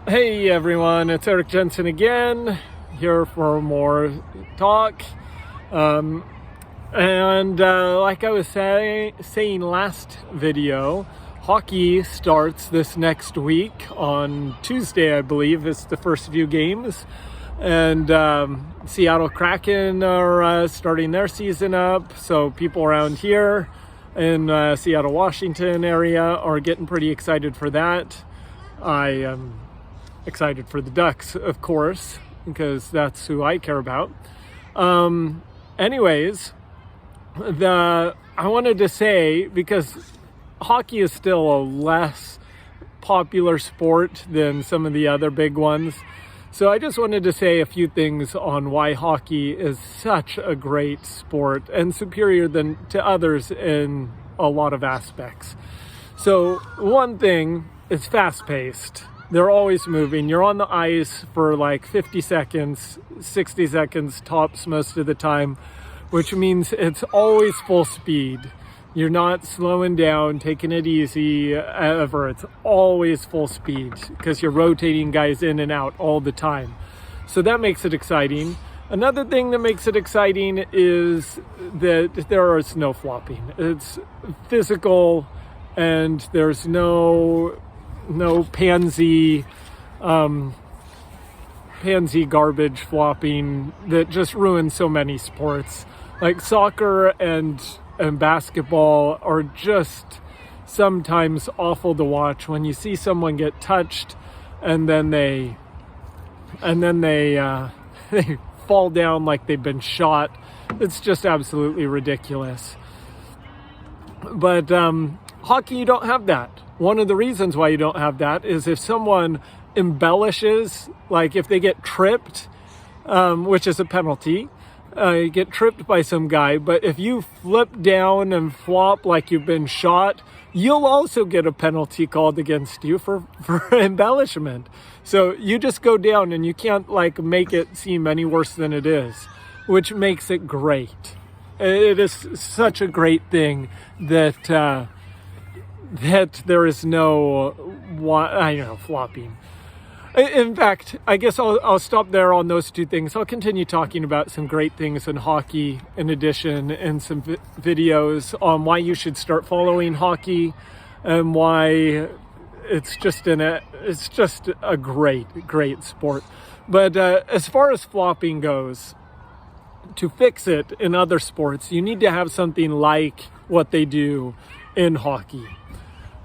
Hey everyone, it's Jensen again, here for more talk. Like I was saying last video, hockey starts this next week on Tuesday, I believe. It's the first few games. And Seattle Kraken are starting their season up, so people around here in Seattle, Washington area are getting pretty excited for that. I am excited for the Ducks, of course, because that's who I care about. Anyways, I wanted to say, because hockey is still a less popular sport than some of the other big ones, so I just wanted to say a few things on why hockey is such a great sport and superior to others in a lot of aspects. So one thing, it's fast-paced. They're always moving. You're on the ice for like 50 seconds, 60 seconds tops most of the time, which means it's always full speed. You're not slowing down, taking it easy ever. It's always full speed because you're rotating guys in and out all the time. So that makes it exciting. Another thing that makes it exciting is that there is no flopping. It's physical and there's no pansy garbage flopping that just ruins so many sports. Like soccer and basketball are just sometimes awful to watch when you see someone get touched and then they they fall down like they've been shot. It's just absolutely ridiculous. But hockey, you don't have that. One of the reasons why you don't have that is if someone embellishes, like if they get tripped, which is a penalty, you get tripped by some guy, but if you flip down and flop like you've been shot, you'll also get a penalty called against you for embellishment. So you just go down and you can't like make it seem any worse than it is, which makes it great. It is such a great thing that there is no, flopping. In fact, I guess I'll stop there on those two things. I'll continue talking about some great things in hockey in addition, and some videos on why you should start following hockey and why it's just a great sport. But as far as flopping goes, to fix it in other sports, you need to have something like what they do in hockey.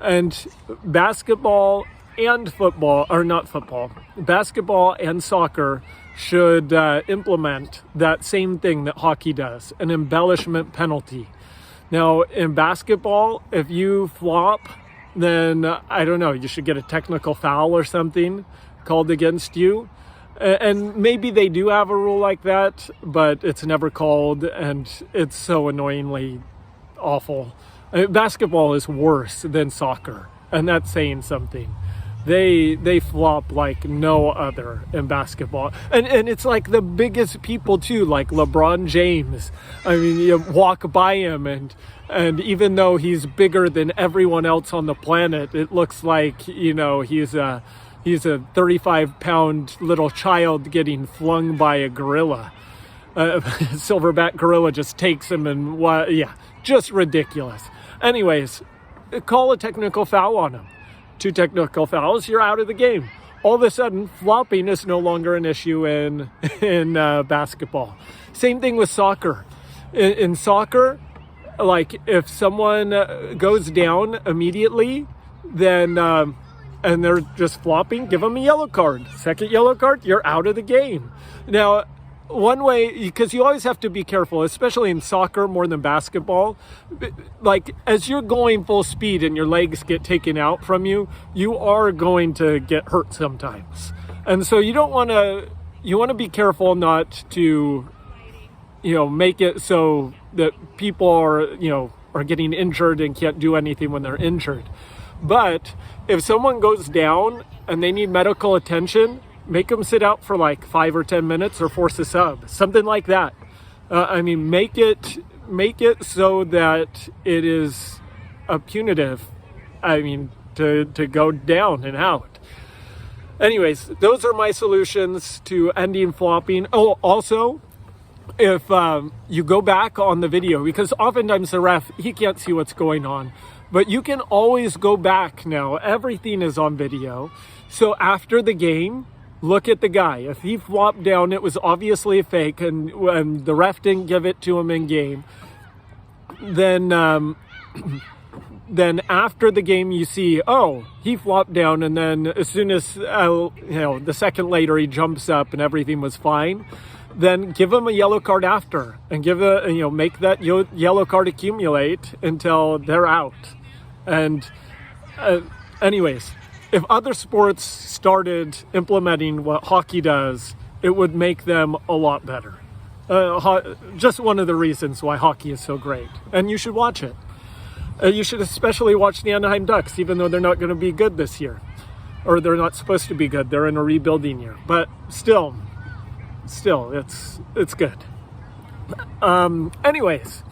And basketball and football, or not football, basketball and soccer should implement that same thing that hockey does, an embellishment penalty. Now, in basketball, if you flop, then, I don't know, you should get a technical foul or something called against you. And maybe they do have a rule like that, but it's never called, and it's so annoyingly awful. Basketball is worse than soccer, and that's saying something. They flop like no other in basketball. And it's like the biggest people too, like LeBron James. I mean, you walk by him and even though he's bigger than everyone else on the planet, it looks like, he's a 35-pound little child getting flung by a gorilla. Silverback gorilla just takes him and just ridiculous. Anyways, call a technical foul on him. 2 technical fouls, you're out of the game. All of a sudden, flopping is no longer an issue in basketball. Same thing with soccer. In soccer, like if someone goes down immediately, then and they're just flopping, give them a yellow card. Second yellow card, you're out of the game. Now, one way, because you always have to be careful, especially in soccer more than basketball, like as you're going full speed and your legs get taken out from you, you are going to get hurt sometimes. And so you want to be careful not to, make it so that people are getting injured and can't do anything when they're injured. But if someone goes down and they need medical attention, make them sit out for like 5 or 10 minutes or force a sub, something like that. Make it so that it is a punitive, to go down and out. Anyways, those are my solutions to ending flopping. Oh, also, if you go back on the video, because oftentimes the ref, he can't see what's going on, but you can always go back now. Everything is on video. So after the game, look at the guy. If he flopped down, it was obviously a fake, and the ref didn't give it to him in game. Then then after the game, you see, oh, he flopped down, and then as soon as the second later he jumps up and everything was fine, then give him a yellow card after, and make that yellow card accumulate until they're out. And anyways, if other sports started implementing what hockey does, it would make them a lot better. Just one of the reasons why hockey is so great, and you should watch it. You should especially watch the Anaheim Ducks, even though they're not going to be good this year, or they're not supposed to be good. They're in a rebuilding year, but still, it's good. Anyways,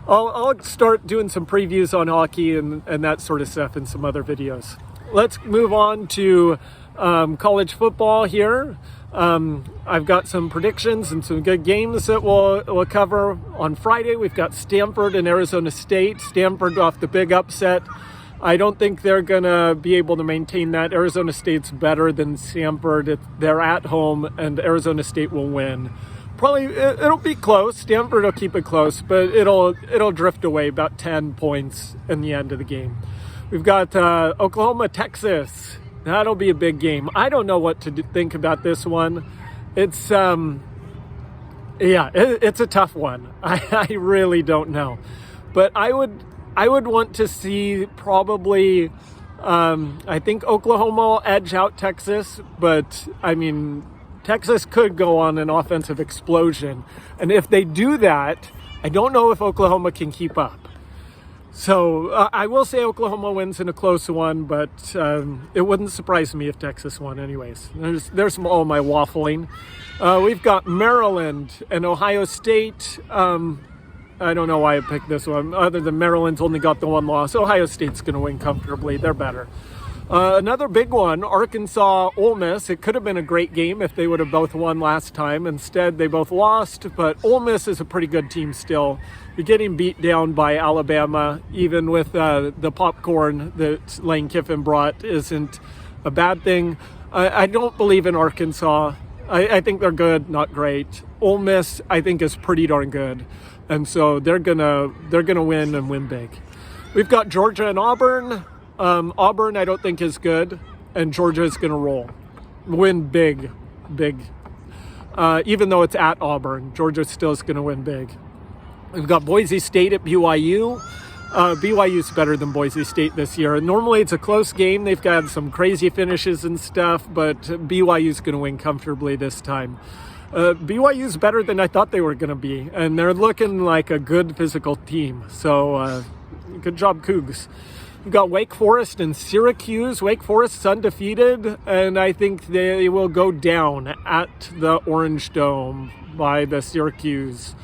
I'll start doing some previews on hockey and that sort of stuff in some other videos. Let's move on to college football here. I've got some predictions and some good games that we'll cover. On Friday, we've got Stanford and Arizona State. Stanford off the big upset. I don't think they're going to be able to maintain that. Arizona State's better than Stanford. They're at home, and Arizona State will win. Probably it'll be close. Stanford will keep it close, but it'll drift away about 10 points in the end of the game. We've got Oklahoma, Texas. That'll be a big game. I don't know what to think about this one. It's it's a tough one. I really don't know, but I would want to see probably. I think Oklahoma will edge out Texas, but I mean, Texas could go on an offensive explosion, and if they do that, I don't know if Oklahoma can keep up. So I will say Oklahoma wins in a close one, but it wouldn't surprise me if Texas won anyways. There's all my waffling. We've got Maryland and Ohio State. I don't know why I picked this one, other than Maryland's only got the one loss. Ohio State's going to win comfortably. They're better. Another big one, Arkansas, Ole Miss. It could have been a great game if they would have both won last time. Instead, they both lost, but Ole Miss is a pretty good team still. You're getting beat down by Alabama, even with the popcorn that Lane Kiffin brought isn't a bad thing. I don't believe in Arkansas. I think they're good, not great. Ole Miss, I think, is pretty darn good. And so they're gonna win and win big. We've got Georgia and Auburn. Auburn, I don't think is good, and Georgia is going to roll, win big. Even though it's at Auburn, Georgia still is going to win big. We've got Boise State at BYU. BYU's better than Boise State this year. Normally it's a close game. They've got some crazy finishes and stuff, but BYU's going to win comfortably this time. BYU's better than I thought they were going to be, and they're looking like a good physical team. So good job, Cougs. We've got Wake Forest and Syracuse. Wake Forest's undefeated, and I think they will go down at the Orange Dome by the Syracuse.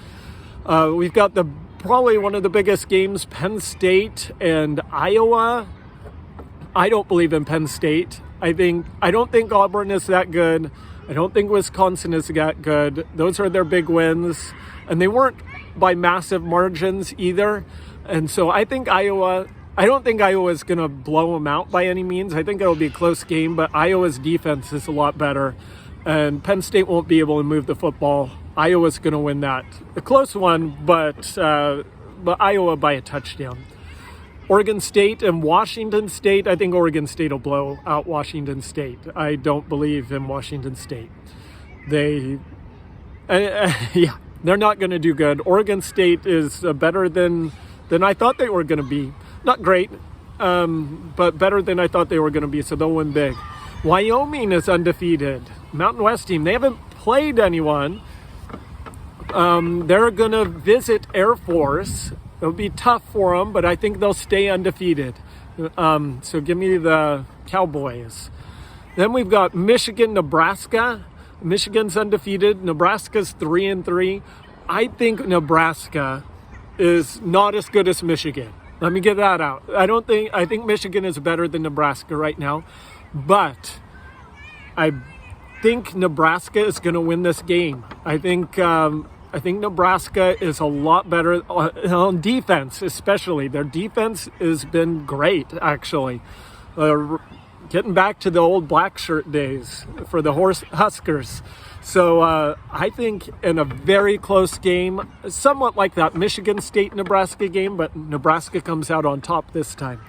We've got probably one of the biggest games, Penn State and Iowa. I don't believe in Penn State. I don't think Auburn is that good. I don't think Wisconsin is that good. Those are their big wins, and they weren't by massive margins either. And so I think I don't think Iowa is going to blow them out by any means. I think it'll be a close game, but Iowa's defense is a lot better, and Penn State won't be able to move the football. Iowa's going to win that. A close one, but Iowa by a touchdown. Oregon State and Washington State. I think Oregon State will blow out Washington State. I don't believe in Washington State. They're not going to do good. Oregon State is better than I thought they were going to be. Not great, but better than I thought they were going to be, so they'll win big. Wyoming is undefeated. Mountain West team. They haven't played anyone. They're going to visit Air Force. It'll be tough for them, but I think they'll stay undefeated. So give me the Cowboys. Then we've got Michigan, Nebraska. Michigan's undefeated. Nebraska's 3-3. I think Nebraska is not as good as Michigan. Let me get that out. I think Michigan is better than Nebraska right now, but I think Nebraska is going to win this game. I think Nebraska is a lot better on defense, especially. Their defense has been great, actually. Getting back to the old black shirt days for the Huskers. So I think in a very close game, somewhat like that Michigan State-Nebraska game, but Nebraska comes out on top this time.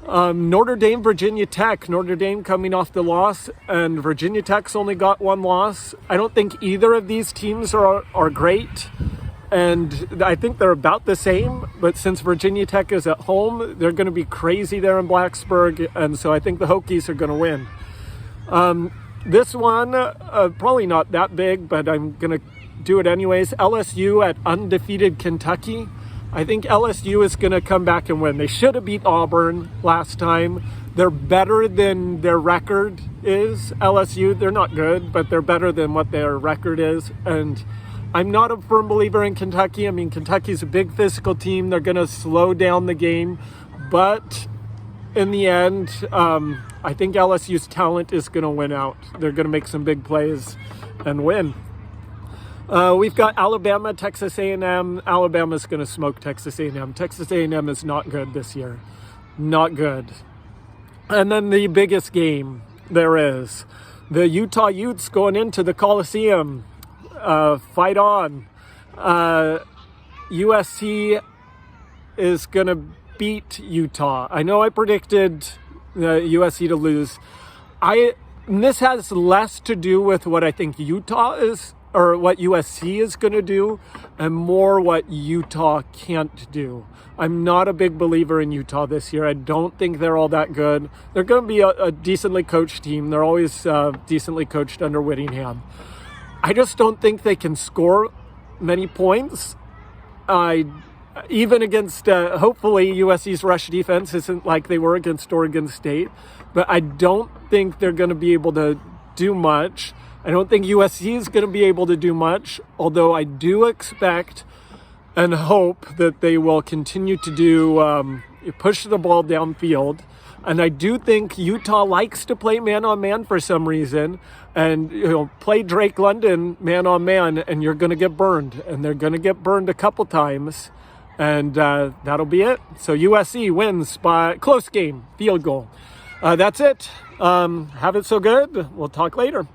Notre Dame, Virginia Tech. Notre Dame coming off the loss, and Virginia Tech's only got one loss. I don't think either of these teams are great, and I think they're about the same. But since Virginia Tech is at home, they're going to be crazy there in Blacksburg, and so I think the Hokies are going to win. This one, probably not that big, but I'm going to do it anyways. LSU at undefeated Kentucky. I think LSU is going to come back and win. They should have beat Auburn last time. They're better than their record is, LSU. They're not good, but they're better than what their record is. And I'm not a firm believer in Kentucky. I mean, Kentucky's a big physical team. They're going to slow down the game. But in the end, I think LSU's talent is going to win out. They're going to make some big plays and win. We've got Alabama, Texas A&M. Alabama's going to smoke Texas A&M. Texas A&M is not good this year. Not good. And then the biggest game there is. The Utah Utes going into the Coliseum. Fight on. USC is going to beat Utah. I know I predicted USC to lose. This has less to do with what I think Utah is, or what USC is going to do, and more what Utah can't do. I'm not a big believer in Utah this year. I don't think they're all that good. They're going to be a decently coached team. They're always decently coached under Whittingham. I just don't think they can score many points. Even against, hopefully, USC's rush defense isn't like they were against Oregon State, but I don't think they're going to be able to do much. I don't think USC is going to be able to do much, although I do expect and hope that they will continue to push the ball downfield. And I do think Utah likes to play man-on-man for some reason, and play Drake London man-on-man, and you're going to get burned. And they're going to get burned a couple times, and that'll be it. So USC wins by close game, field goal. That's it. Have it so good. We'll talk later.